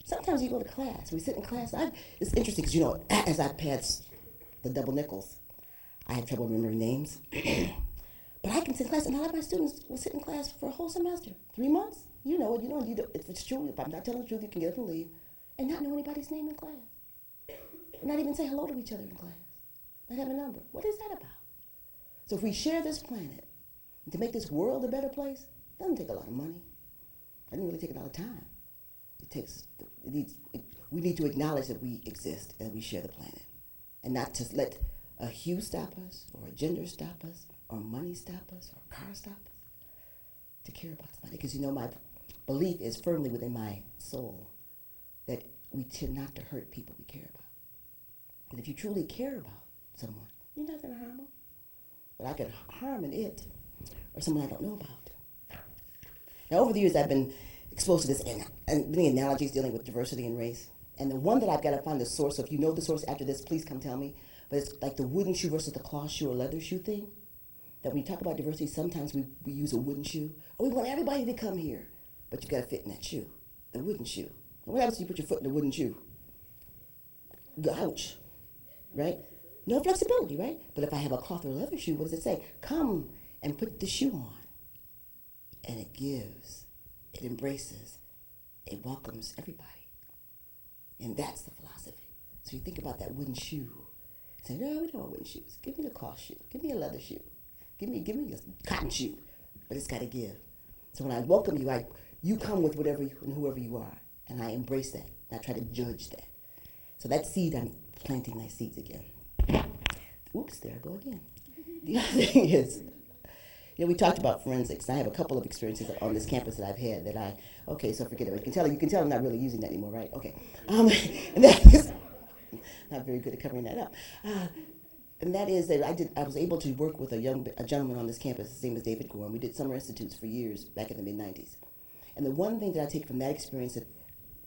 Sometimes you go to class. We sit in class. It's interesting because, you know, as I pass the double nickels, I have trouble remembering names. But I can sit in class, and a lot of my students will sit in class for a whole semester, 3 months. You know it. You know if it's true. If I'm not telling the truth, you can get up and leave, and not know anybody's name in class. Not even say hello to each other in class. Not have a number. What is that about? So if we share this planet to make this world a better place, it doesn't take a lot of money. It doesn't really take a lot of time. We need to acknowledge that we exist and we share the planet, and not just let a hue stop us, or a gender stop us, or money stop us, or a car stop us to care about somebody. Because, you know, my belief is firmly within my soul that we tend not to hurt people we care about. And if you truly care about someone, you're not going to harm them. But I could harm an it or someone I don't know about. Now, over the years, I've been exposed to this and many analogies dealing with diversity and race. And the one that I've got to find the source, so if you know the source after this, please come tell me. But it's like the wooden shoe versus the cloth shoe or leather shoe thing. That when you talk about diversity, sometimes we use a wooden shoe. Oh, we want everybody to come here, but you got to fit in that shoe, the wooden shoe. And what happens if you put your foot in the wooden shoe? Ouch, right? No flexibility, right? But if I have a cloth or leather shoe, what does it say? Come and put the shoe on. And it gives, it embraces, it welcomes everybody. And that's the philosophy. So you think about that wooden shoe. Say, no, we don't want wooden shoes. Give me the cloth shoe. Give me a leather shoe. Give me a cotton shoe. But it's got to give. So when I welcome you, you come with whatever and whoever you are. And I embrace that. And I try to judge that. So that seed, I'm planting my seeds again. Oops, there I go again. The other thing is, you know, we talked about forensics. I have a couple of experiences on this campus that I've had that okay, so forget it. You can tell I'm not really using that anymore, right? Okay. And that is, not very good at covering that up. And that is that I was able to work with a gentleman on this campus. His name is David Gore, and we did summer institutes for years back in the mid-90s. And the one thing that I take from that experience that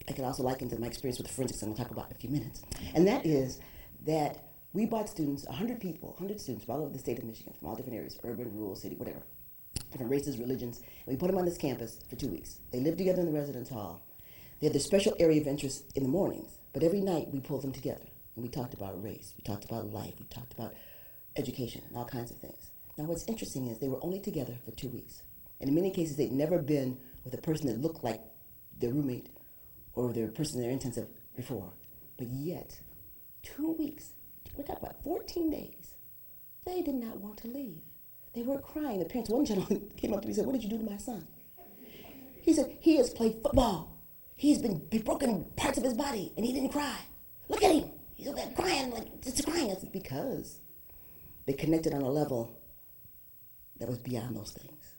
I can also liken to my experience with forensics I'm going to talk about in a few minutes, and that is that we brought students, 100 students from all over the state of Michigan, from all different areas, urban, rural, city, whatever, different races, religions, and we put them on this campus for 2 weeks. They lived together in the residence hall. They had their special area of interest in the mornings, but every night we pulled them together. And we talked about race, we talked about life, we talked about education, and all kinds of things. Now what's interesting is they were only together for 2 weeks. And in many cases, they'd never been with a person that looked like their roommate or their person they're intensive before. But yet, 2 weeks, we're talking about 14 days, they did not want to leave. They were crying. The parents, one gentleman came up to me and said, "What did you do to my son?" He said, "He has played football. He's broken parts of his body, and he didn't cry. Look at him. He's over there crying, like, just crying." I said, because they connected on a level that was beyond those things.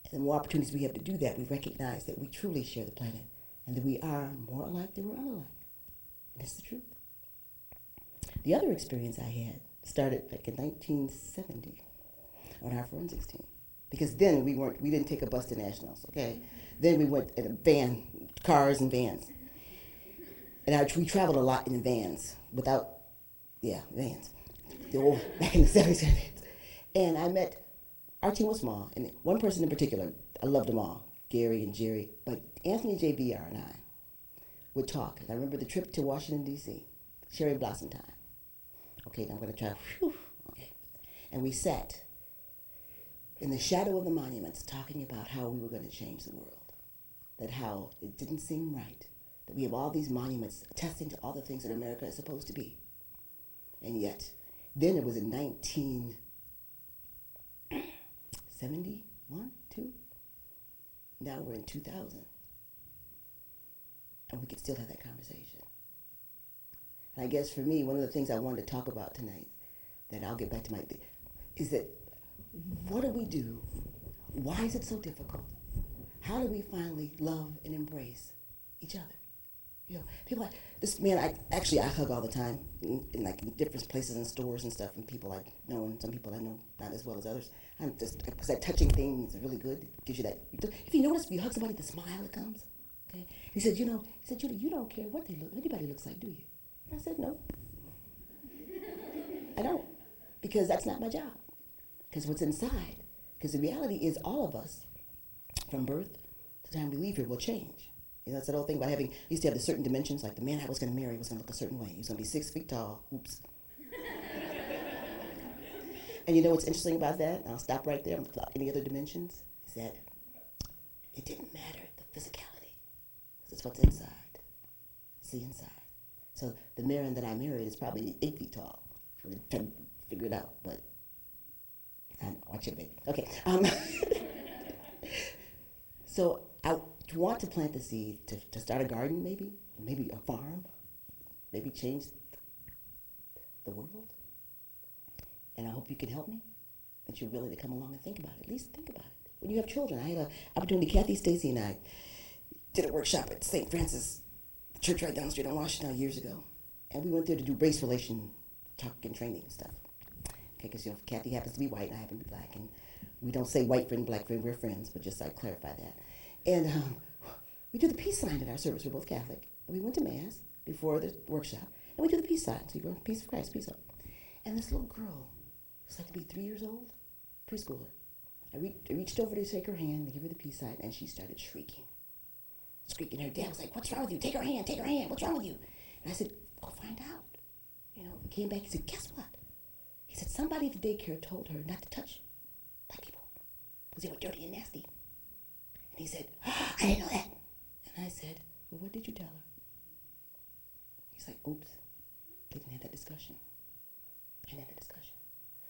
And the more opportunities we have to do that, we recognize that we truly share the planet and that we are more alike than we're unalike. And that's the truth. The other experience I had started back in 1970 on our forensics team. Because then we didn't take a bus to nationals, okay? Then we went in a van, cars and vans. And we traveled a lot in vans, vans. Back in the 70s. And I met, our team was small, and one person in particular, I loved them all, Gary and Jerry, but Anthony JVR and I would talk. And I remember the trip to Washington, D.C., cherry blossom time. Okay, now I'm going to try, okay. And we sat in the shadow of the monuments talking about how we were going to change the world, that how it didn't seem right, that we have all these monuments attesting to all the things that America is supposed to be. And yet, then it was in 1971, 2. Now we're in 2000. And we can still have that conversation. And I guess for me, one of the things I wanted to talk about tonight, that I'll get back to is that what do we do? Why is it so difficult? How do we finally love and embrace each other? You know, people like this man. I hug all the time, in different places and stores and stuff, and people I know, and some people I know not as well as others. I'm just because that touching thing is really good. It gives you that. If you notice, if you hug somebody, the smile that comes. Okay, he said, Judy, you don't care what anybody looks like, do you? And I said, no, I don't, because that's not my job. Because what's inside, because the reality is all of us, from birth to the time we leave here, will change. You know, that's that old thing about having, you used to have the certain dimensions, like the man I was going to marry was going to look a certain way. He was going to be 6 feet tall. Oops. And you know what's interesting about that? I'll stop right there. Without any other dimensions, is that it didn't matter the physicality. It's what's inside. It's the inside. So the man that I married is probably 8 feet tall. I'm trying to figure it out, but I know, watch it, baby. Okay. So I want to plant the seed to start a garden, maybe a farm, maybe change the world. And I hope you can help me, that you're willing to come along and think about it. At least think about it. When you have children, I had an opportunity, Kathy, Stacy, and I did a workshop at St. Francis Church right down the street on Washington years ago. And we went there to do race relation talk and training and stuff. Okay, because Kathy happens to be white and I happen to be black. And we don't say white friend, black friend, we're friends, but just like clarify that. And we do the peace sign at our service. We're both Catholic. And we went to Mass before the workshop. And we do the peace sign. So we go, peace of Christ, peace up. And this little girl, was like to be 3 years old, preschooler. I reached over to take her hand and give her the peace sign, and she started shrieking. Her dad was like, "What's wrong with you? Take her hand, what's wrong with you?" And I said, "Go find out." You know, he came back, he said, "Guess what?" He said, "Somebody at the daycare told her not to touch black people because they were dirty and nasty." And he said, "Oh, I didn't know that." And I said, "Well, what did you tell her?" He's like, "Oops, they didn't have that discussion."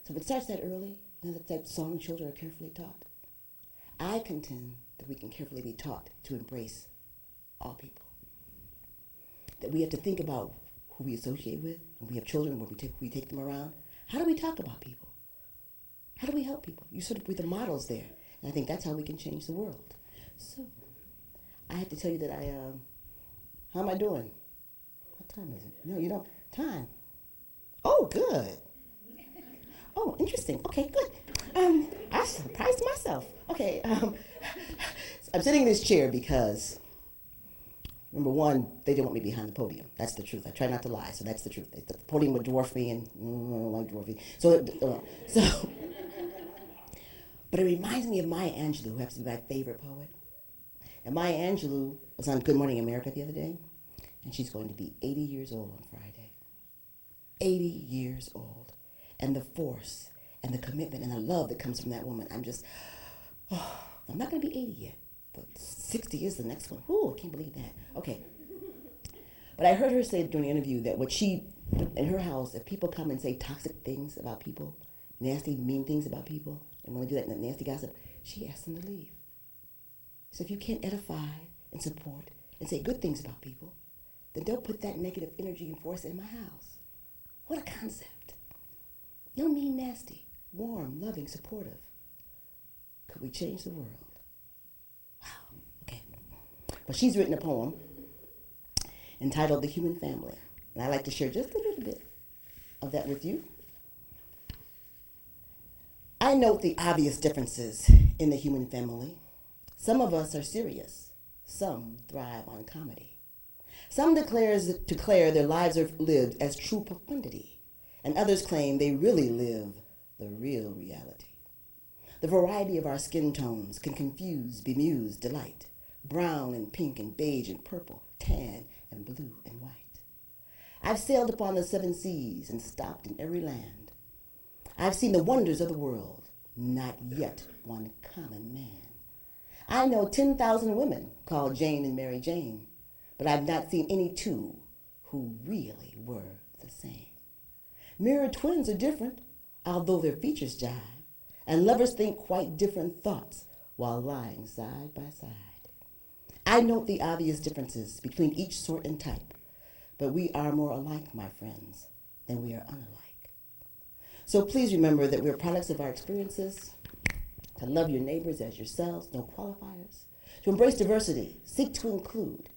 So if it starts that early, then that song children are carefully taught. I contend that we can carefully be taught to embrace all people. That we have to think about who we associate with. When we have children, when we take them around. How do we talk about people? How do we help people? You sort of with the models there. And I think that's how we can change the world. So I have to tell you that how am I doing? What time is it? No, you don't. Time. Oh, good. Oh, interesting. Okay, good. I surprised myself. Okay, I'm sitting in this chair because, number one, they didn't want me behind the podium. That's the truth. I try not to lie, so that's the truth. The podium would dwarf me, and I don't like dwarfing. So, but it reminds me of Maya Angelou, who happens to be my favorite poet. And Maya Angelou was on Good Morning America the other day, and she's going to be 80 years old on Friday. 80 years old. And the force and the commitment and the love that comes from that woman. I'm not going to be 80 yet, but 60 is the next one. Ooh, I can't believe that. Okay. But I heard her say during the interview that in her house, if people come and say toxic things about people, nasty, mean things about people, and want to do that nasty gossip, she asks them to leave. So if you can't edify and support and say good things about people, then don't put that negative energy and force in my house. What a concept. No mean, nasty, warm, loving, supportive. Could we change the world? Wow, okay. Well, she's written a poem entitled The Human Family. And I'd like to share just a little bit of that with you. I note the obvious differences in the human family. Some of us are serious. Some thrive on comedy. Some declare their lives are lived as true profundity. And others claim they really live the real reality. The variety of our skin tones can confuse, bemuse, delight. Brown and pink and beige and purple, tan and blue and white. I've sailed upon the 7 seas and stopped in every land. I've seen the wonders of the world, not yet one common man. I know 10,000 women called Jane and Mary Jane, but I've not seen any two who really were the same. Mirror twins are different, although their features jive, and lovers think quite different thoughts while lying side by side. I note the obvious differences between each sort and type, but we are more alike, my friends, than we are unalike. So please remember that we're products of our experiences, to love your neighbors as yourselves, no qualifiers, to embrace diversity, seek to include,